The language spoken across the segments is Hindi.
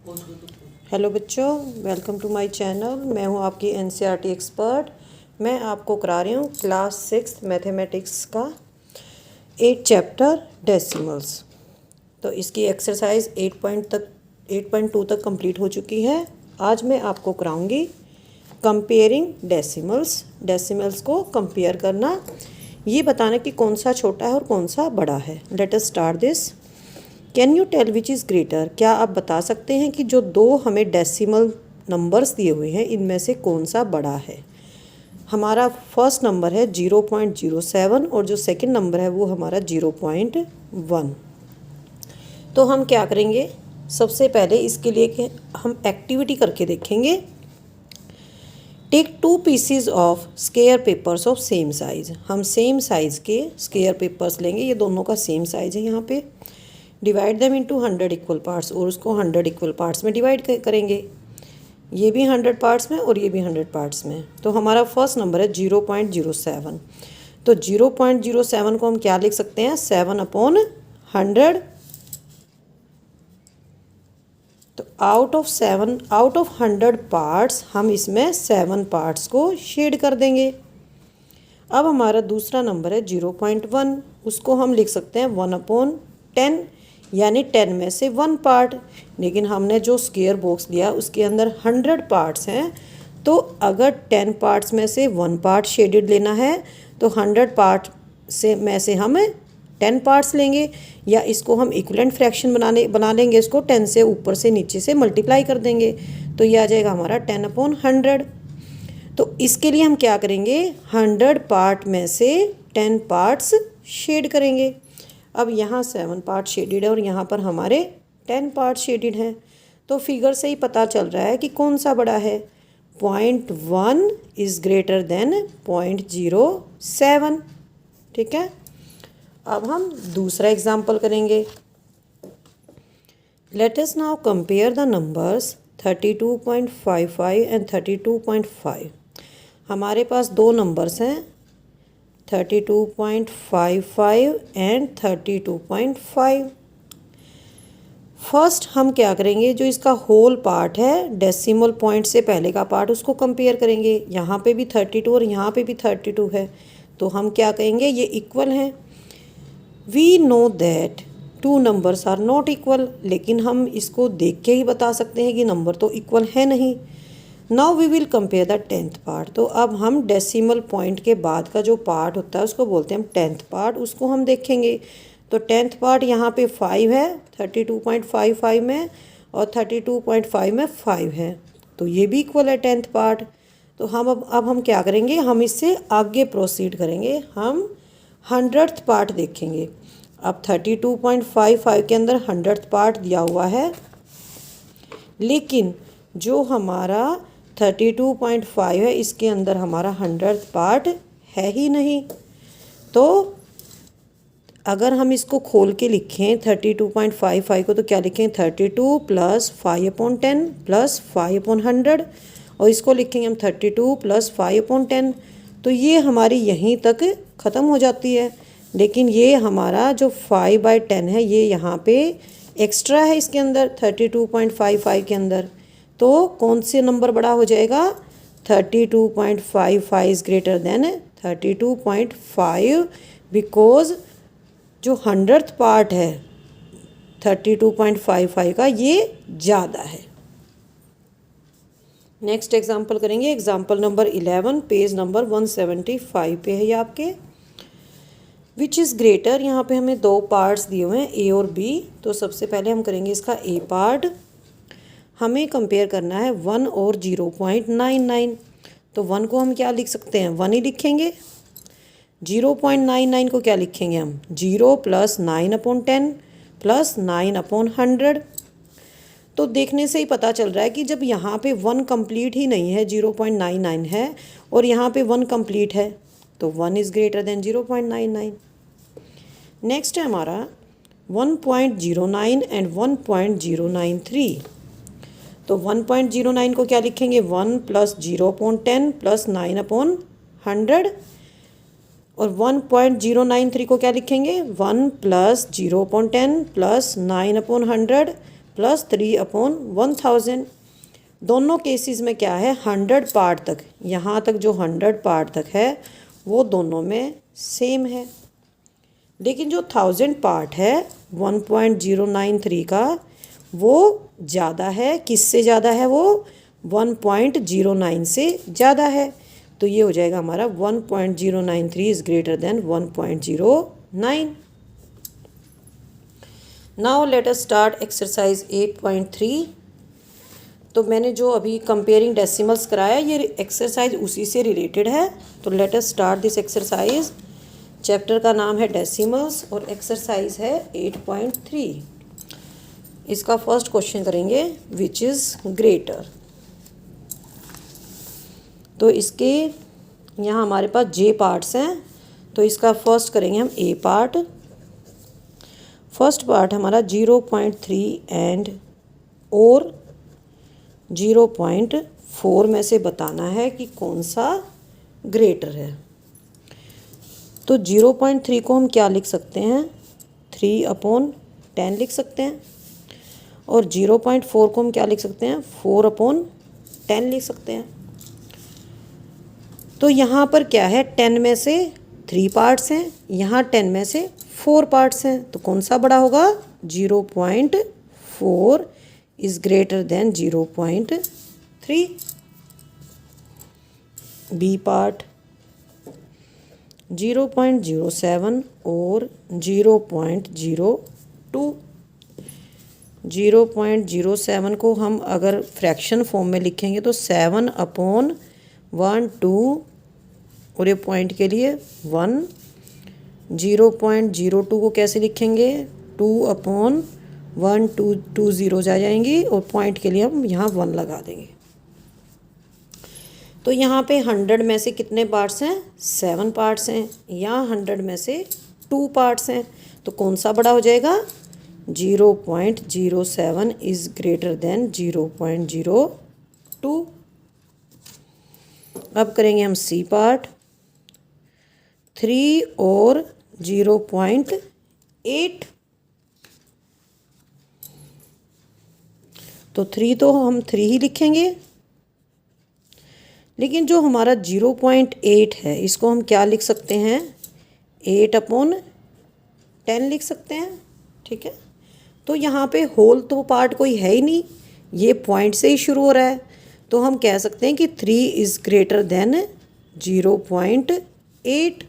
हेलो बच्चों, वेलकम टू माय चैनल। मैं हूं आपकी एनसीईआरटी एक्सपर्ट। मैं आपको करा रही हूं क्लास 6 मैथमेटिक्स का 8 चैप्टर डेसिमल्स। तो इसकी एक्सरसाइज 8.2 तक कंप्लीट हो चुकी है। आज मैं आपको कराऊंगी कंपेयरिंग डेसिमल्स। डेसिमल्स को कंपेयर करना, ये बताना कि कौन सा छोटा है और कौन सा बड़ा है। Let us start this. Can you tell which is greater? क्या आप बता सकते हैं कि जो दो हमें डेसिमल नंबर्स दिए हुए हैं इनमें से कौन सा बड़ा है? हमारा फर्स्ट नंबर है 0.07 और जो सेकंड नंबर है वो हमारा 0.1। तो हम क्या करेंगे, सबसे पहले इसके लिए कि हम एक्टिविटी करके देखेंगे। Take 2 pieces of square papers of same size. हम सेम साइज़ के स्क्वायर पेपर्स लेंगे, ये दोनों का सेम साइज़ है। यहाँ पे divide them into 100 equal parts और उसको 100 इक्वल पार्ट्स में डिवाइड करेंगे। ये भी 100 पार्ट्स में और ये भी 100 पार्ट्स में। तो हमारा फर्स्ट नंबर है 0.07। तो 0.07 को हम क्या लिख सकते हैं? 7/100। तो आउट ऑफ 100 पार्ट्स हम इसमें 7 पार्ट्स को शेड कर देंगे। अब हमारा दूसरा नंबर है 0.1, उसको हम लिख सकते हैं 1/10, यानी 10 में से 1 पार्ट। लेकिन हमने जो स्क्वायर बॉक्स लिया उसके अंदर 100 पार्ट्स हैं, तो अगर 10 पार्ट्स में से 1 पार्ट शेडेड लेना है तो 100 पार्ट में से हम 10 पार्ट्स लेंगे, या इसको हम इक्विवेलेंट फ्रैक्शन बना लेंगे। इसको 10 से ऊपर से नीचे से मल्टीप्लाई कर देंगे, तो ये आ जाएगा हमारा 10/100। तो इसके लिए हम क्या करेंगे, 100 पार्ट में से 10 पार्ट्स शेड करेंगे। अब यहाँ 7 पार्ट शेडेड है और यहाँ पर हमारे 10 पार्ट शेडेड हैं। तो फिगर से ही पता चल रहा है कि कौन सा बड़ा है। 0.1 इज़ ग्रेटर देन 0.07। ठीक है, अब हम दूसरा एग्जाम्पल करेंगे। Let us now compare the numbers 32.55 and 32.5। हमारे पास दो नंबर्स हैं 32.55 एंड 32.5। फर्स्ट हम क्या करेंगे, जो इसका होल पार्ट है डेसिमल पॉइंट से पहले का पार्ट, उसको कंपेयर करेंगे। यहाँ पे भी 32 और यहाँ पे भी 32 है, तो हम क्या कहेंगे, ये इक्वल हैं। We know that 2 numbers are not equal, लेकिन हम इसको देख के ही बता सकते हैं कि नंबर तो इक्वल है नहीं। Now we will compare the 10th part. तो अब हम डेसिमल पॉइंट के बाद का जो पार्ट होता है उसको बोलते हैं हम 10th पार्ट, उसको हम देखेंगे। तो 10th पार्ट यहाँ पे 5 है 32.55 में, और 32.5 में 5 है, तो ये भी इक्वल है 10th पार्ट। तो हम अब हम क्या करेंगे, हम इससे आगे प्रोसीड करेंगे। हम 100th पार्ट देखेंगे। अब 32.55 के अंदर 100th पार्ट दिया हुआ है, लेकिन जो हमारा 32.5 है इसके अंदर हमारा 100th पार्ट है ही नहीं। तो अगर हम इसको खोल के लिखें 32.55 को, तो क्या लिखें, 32 + 5/10 + 5/100, और इसको लिखेंगे हम 32 + 5/10। तो ये हमारी यहीं तक ख़त्म हो जाती है। लेकिन ये हमारा जो 5/10 है ये यहाँ पे एक्स्ट्रा है इसके अंदर 32.55 के अंदर। तो कौन से नंबर बड़ा हो जाएगा, 32.55 इज़ ग्रेटर देन 32.5, बिकॉज जो 100th पार्ट है 32.55 का ये ज़्यादा है। नेक्स्ट एग्जाम्पल करेंगे, एग्जाम्पल नंबर 11, पेज नंबर 175 पे है ये आपके। विच इज़ ग्रेटर, यहाँ पे हमें 2 पार्ट्स दिए हुए हैं ए और बी। तो सबसे पहले हम करेंगे इसका ए पार्ट। हमें कंपेयर करना है 1 और 0.99। तो 1 को हम क्या लिख सकते हैं, 1 ही लिखेंगे। 0.99 को क्या लिखेंगे हम, 0 + 9/10 + 9/100। तो देखने से ही पता चल रहा है कि जब यहाँ पे 1 कंप्लीट ही नहीं है, 0.99 है, और यहाँ पे 1 कंप्लीट है, तो 1 इज़ ग्रेटर देन 0.99। नेक्स्ट है हमारा 1.09 एंड 1.093। तो 1.09 को क्या लिखेंगे, 1 + 0.10 + 9/100, और 1.093 को क्या लिखेंगे, 1 + 0.10 + 9/100 प्लस 3/1000। दोनों केसेस में क्या है, 100 पार्ट तक, यहाँ तक जो 100 पार्ट तक है वो दोनों में सेम है। लेकिन जो 1000 पार्ट है 1.093 का वो ज़्यादा है। किससे ज़्यादा है वो? 1.009 से ज़्यादा है। तो ये हो जाएगा हमारा 1.093 is greater then 1.09। Now let us start exercise 8.3। तो मैंने जो अभी कंपेयरिंग डेसिमल्स कराया ये एक्सरसाइज उसी से रिलेटेड है। तो late us start this exercise. Chapter का नाम है डेसिमल्स और एक्सरसाइज है 8.3। इसका फर्स्ट क्वेश्चन करेंगे विच इज़ ग्रेटर। तो इसके यहाँ हमारे पास जे पार्ट्स हैं। तो इसका फर्स्ट करेंगे हम ए पार्ट। फर्स्ट पार्ट हमारा 0.3 एंड और 0.4 में से बताना है कि कौन सा ग्रेटर है। तो 0.3 को हम क्या लिख सकते हैं, 3/10 लिख सकते हैं। और 0.4 को हम क्या लिख सकते हैं, 4/10 लिख सकते हैं। तो यहाँ पर क्या है, 10 में से 3 पार्ट्स हैं, यहाँ 10 में से 4 पार्ट्स हैं। तो कौन सा बड़ा होगा, 0.4 is greater than 0.3। B part 0.07 और 0.02। 0.07 को हम अगर फ्रैक्शन फॉर्म में लिखेंगे तो 7/12 और ये पॉइंट के लिए 1। 0.02 को कैसे लिखेंगे, 2/1, 2 ज़ीरोज आ जाएंगी और पॉइंट के लिए हम यहाँ 1 लगा देंगे। तो यहाँ पे 100 में से कितने पार्ट्स हैं, 7 पार्ट्स हैं। यहाँ 100 में से 2 पार्ट्स हैं। तो कौन सा बड़ा हो जाएगा, 0.07 इज़ ग्रेटर देन 0.02। अब करेंगे हम सी पार्ट। 3 और 0.8। तो 3 तो हम 3 ही लिखेंगे, लेकिन जो हमारा 0.8 है इसको हम क्या लिख सकते हैं, 8/10 लिख सकते हैं। ठीक है। तो यहाँ पे होल तो पार्ट कोई है ही नहीं, ये पॉइंट से ही शुरू हो रहा है। तो हम कह सकते हैं कि 3 इज़ ग्रेटर देन 0.8।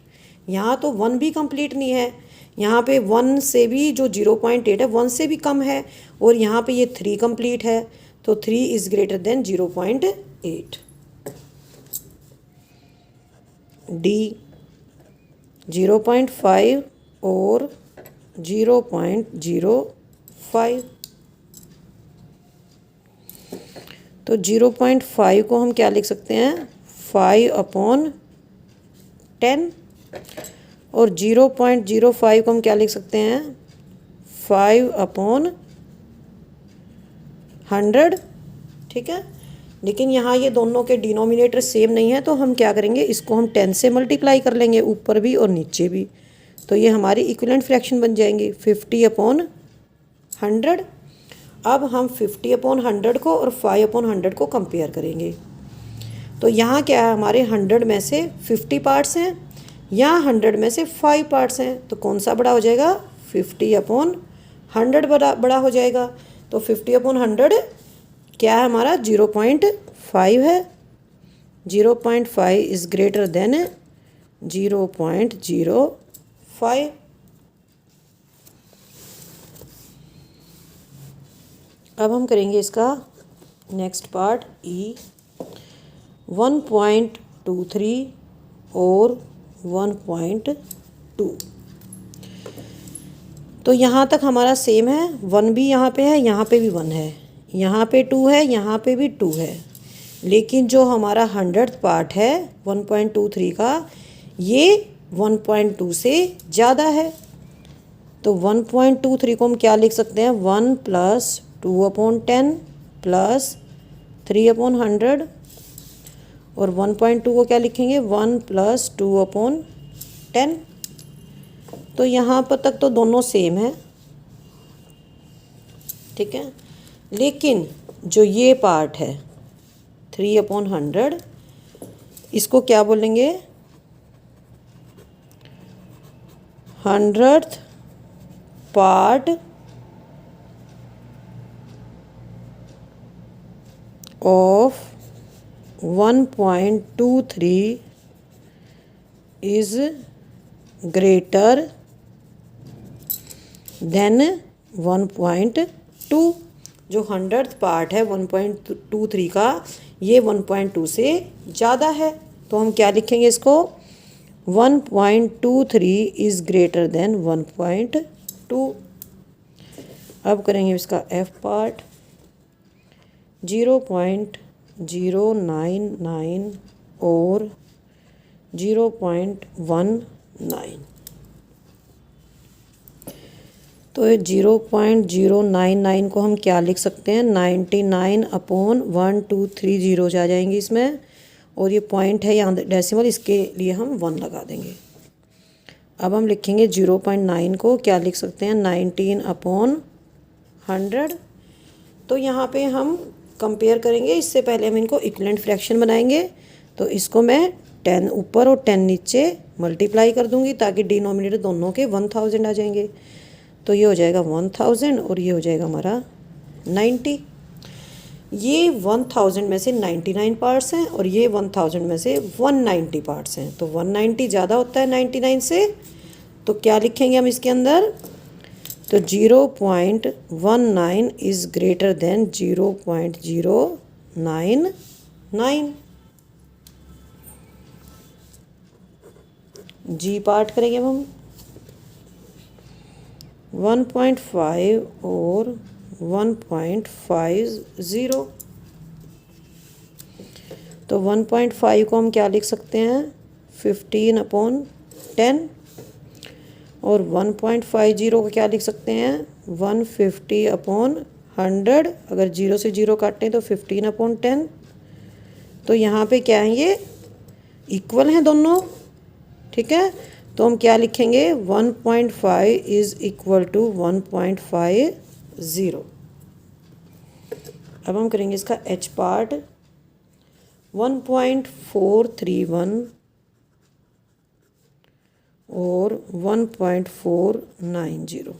यहाँ तो 1 भी कंप्लीट नहीं है, यहाँ पे 1 से भी जो 0.8 है 1 से भी कम है, और यहाँ पे ये 3 कंप्लीट है। तो 3 इज़ ग्रेटर देन 0.8। डी 0.5 और 0.05। तो 0.5 को हम क्या लिख सकते हैं, 5/10 और 0.05 को हम क्या लिख सकते हैं, 5/100। ठीक है। लेकिन यहाँ ये दोनों के डिनोमिनेटर सेम नहीं है, तो हम क्या करेंगे, इसको हम 10 से मल्टीप्लाई कर लेंगे, ऊपर भी और नीचे भी। तो ये हमारी इक्विवेलेंट फ्रैक्शन बन जाएंगी 50/100। अब हम 50/100 को और 5/100 को कंपेयर करेंगे। तो यहाँ क्या है, हमारे 100 में से 50 पार्ट्स हैं, यहाँ 100 में से 5 पार्ट्स हैं। तो कौन सा बड़ा हो जाएगा, 50/100 बड़ा हो जाएगा। तो 50/100 क्या है हमारा, 0.5 है। 0.5 इज़ ग्रेटर देन 0.05। अब हम करेंगे इसका नेक्स्ट पार्ट ई। 1.23 और 1.2। तो यहाँ तक हमारा सेम है, 1 भी यहाँ पे है, यहाँ पे भी 1 है, यहाँ पे 2 है, यहाँ पे भी 2 है। लेकिन जो हमारा 100th पार्ट है 1.23 का, ये 1.2 से ज़्यादा है। तो 1.23 को हम क्या लिख सकते हैं, 1 + 2/10 + 3/100। और 1.2 को क्या लिखेंगे, 1 + 2/10। तो यहाँ पर तक तो दोनों सेम है। ठीक है। लेकिन जो ये पार्ट है 3/100, इसको क्या बोलेंगे? 100th part of 1.23 is greater than 1.2। जो 100th पार्ट है 1.23 का, ये 1.2 से ज़्यादा है, तो हम क्या लिखेंगे इसको? 1.23 इज़ ग्रेटर देन 1.2। अब करेंगे इसका एफ पार्ट। 0.099 और 0.19। तो 0.099 को हम क्या लिख सकते हैं? 99/1230 आ जाएंगे इसमें, और ये पॉइंट है यहाँ डेसिमल, इसके लिए हम 1 लगा देंगे। अब हम लिखेंगे 0.9 को क्या लिख सकते हैं? 19/100। तो यहाँ पे हम कंपेयर करेंगे, इससे पहले हम इनको इक्विवेलेंट फ्रैक्शन बनाएंगे। तो इसको मैं 10 ऊपर और 10 नीचे मल्टीप्लाई कर दूंगी, ताकि डिनोमिनेटर दोनों के 1000 आ जाएंगे। तो ये हो जाएगा 1000 और ये हो जाएगा हमारा 90। ये 1000 में से 99 पार्ट्स हैं और ये 1000 में से 190 पार्ट्स हैं। तो 190 ज़्यादा होता है 99 से, तो क्या लिखेंगे हम इसके अंदर? तो 0.19 is greater than 0.099। G part करेंगे अब हम। 1.5 और 1.50। तो 1.5 को हम क्या लिख सकते हैं? 15/10। और 1.50 को क्या लिख सकते हैं? 150/100। अगर 0 से 0 काटें तो 15/10। तो यहाँ पे क्या है? ये इक्वल हैं दोनों, ठीक है। तो हम क्या लिखेंगे? 1.5 इज़ इक्वल टू 1.50। अब हम करेंगे इसका एच पार्ट। 1.431 और 1.490।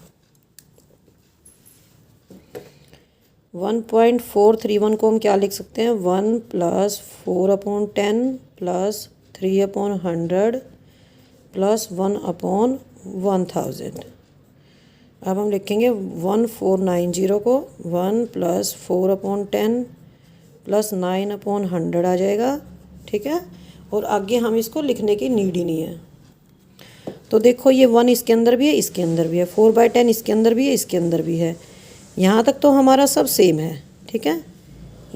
1.431 को हम क्या लिख सकते हैं? 1 + 4/10 + 3/100 + 1/1000। अब हम लिखेंगे 1490 को 1 + 4/10 + 9/100 आ जाएगा, ठीक है। और आगे हम इसको लिखने की नीड ही नहीं है। तो देखो ये 1 इसके अंदर भी है, इसके अंदर भी है, 4/10 इसके अंदर भी है, इसके अंदर भी है। यहाँ तक तो हमारा सब सेम है, ठीक है।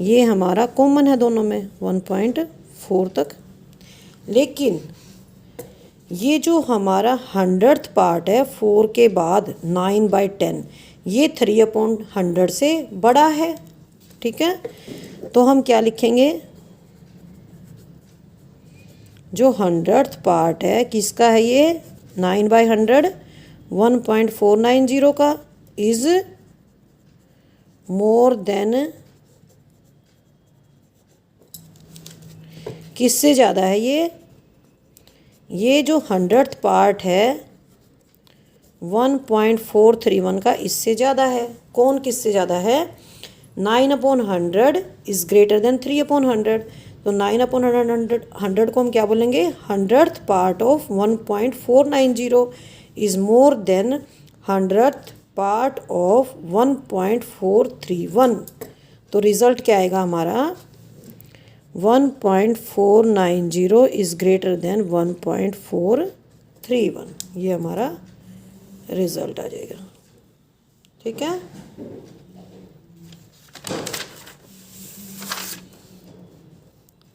ये हमारा कॉमन है दोनों में 1.4 तक। लेकिन ये जो हमारा 100th पार्ट है 4 के बाद 9/10, ये 3/100 से बड़ा है, ठीक है। तो हम क्या लिखेंगे? जो 100th पार्ट है किसका है? ये 9/100 1.490 का इज़ मोर देन, किससे ज़्यादा है ये जो 100th पार्ट है 1.431 का इससे ज़्यादा है। कौन किससे ज़्यादा है? 9/100 इज़ ग्रेटर देन 3/100। तो 9/100 को हम क्या बोलेंगे? 100th part of 1.490 is more than 100th part of 1.431। तो रिज़ल्ट क्या आएगा हमारा? 1.490 इज़ ग्रेटर देन 1.431। ये हमारा रिज़ल्ट आ जाएगा, ठीक है।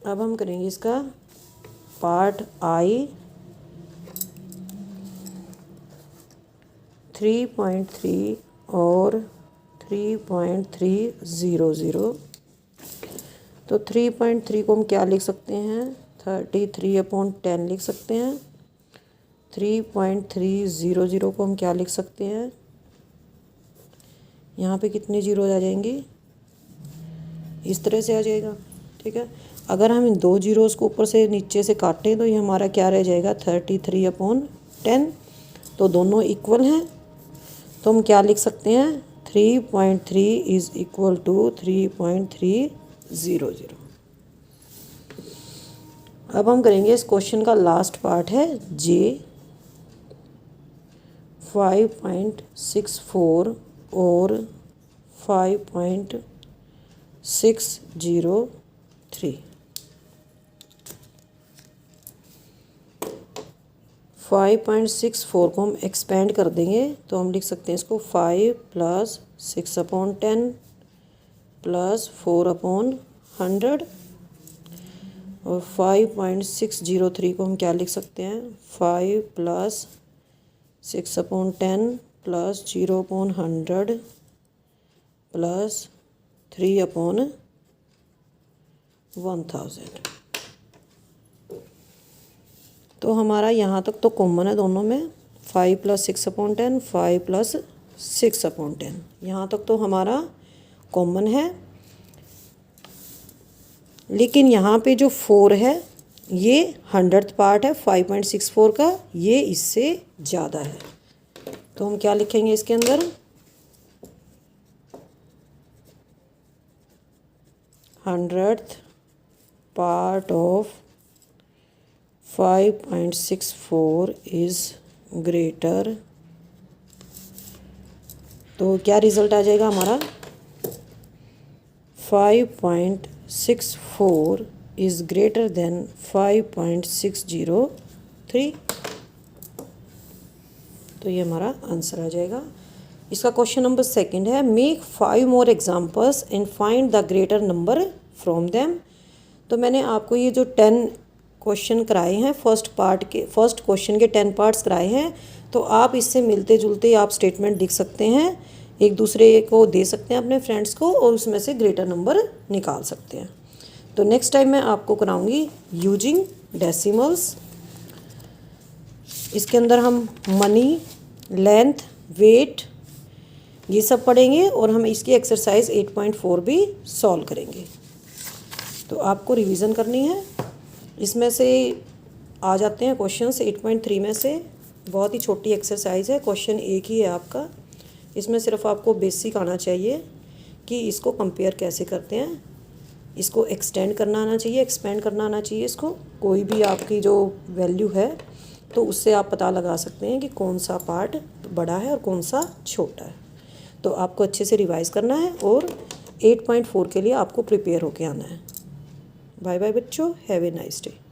अब हम करेंगे इसका पार्ट आई। 3.3 और 3.300। तो 3.3 को हम क्या लिख सकते हैं? 33/10 लिख सकते हैं। 3.300 को हम क्या लिख सकते हैं? यहाँ पे कितनी जीरो आ जाएंगी? इस तरह से आ जाएगा। ठीक है, अगर हम इन 2 जीरोज़ को ऊपर से नीचे से काटें तो ये हमारा क्या रह जाएगा 33/10। तो दोनों इक्वल हैं, तो हम क्या लिख सकते हैं 3.3 इज़ इक्वल टू 3.300। अब हम करेंगे इस क्वेश्चन का लास्ट पार्ट है जे 5.64 और 5.603। 5.64 को हम एक्सपेंड कर देंगे तो हम लिख सकते हैं इसको 5 + 6/10 + 4/100। और 5.603 को हम क्या लिख सकते हैं 5 + 6/10 + 0/100 + 3/1000। तो हमारा यहाँ तक तो कॉमन है दोनों में, 5 + 6/10 5 + 6/10 यहाँ तक तो हमारा कॉमन है। लेकिन यहाँ पे जो 4 है ये 100th पार्ट है 5.64 का, ये इससे ज़्यादा है। तो हम क्या लिखेंगे इसके अंदर 100th part of 5.64 is greater. तो क्या रिज़ल्ट आ जाएगा हमारा 5.64 इज़ ग्रेटर देन 5.603। तो ये हमारा आंसर आ जाएगा। इसका क्वेश्चन नंबर 2 है make 5 more examples and find the greater number from them. तो मैंने आपको ये जो 10 क्वेश्चन कराए हैं फर्स्ट क्वेश्चन के 10 पार्ट्स कराए हैं, तो आप इससे मिलते जुलते आप स्टेटमेंट लिख सकते हैं, एक दूसरे को दे सकते हैं अपने फ्रेंड्स को, और उसमें से ग्रेटर नंबर निकाल सकते हैं। तो नेक्स्ट टाइम मैं आपको कराऊंगी यूजिंग डेसिमल्स। इसके अंदर हम मनी, लेंथ, वेट ये सब पढ़ेंगे और हम इसकी एक्सरसाइज 8.4 भी सॉल्व करेंगे। तो आपको रिवीजन करनी है। इसमें से आ जाते हैं क्वेश्चंस 8.3 में से, बहुत ही छोटी एक्सरसाइज है, क्वेश्चन एक ही है आपका। इसमें सिर्फ आपको बेसिक आना चाहिए कि इसको कंपेयर कैसे करते हैं, इसको एक्सटेंड करना आना चाहिए, एक्सपेंड करना आना चाहिए। इसको कोई भी आपकी जो वैल्यू है तो उससे आप पता लगा सकते हैं कि कौन सा पार्ट बड़ा है और कौन सा छोटा है। तो आपको अच्छे से रिवाइज करना है और 8.4 के लिए आपको प्रिपेयर होके आना है। बाय बाय बच्चों, हैव ए नाइस डे।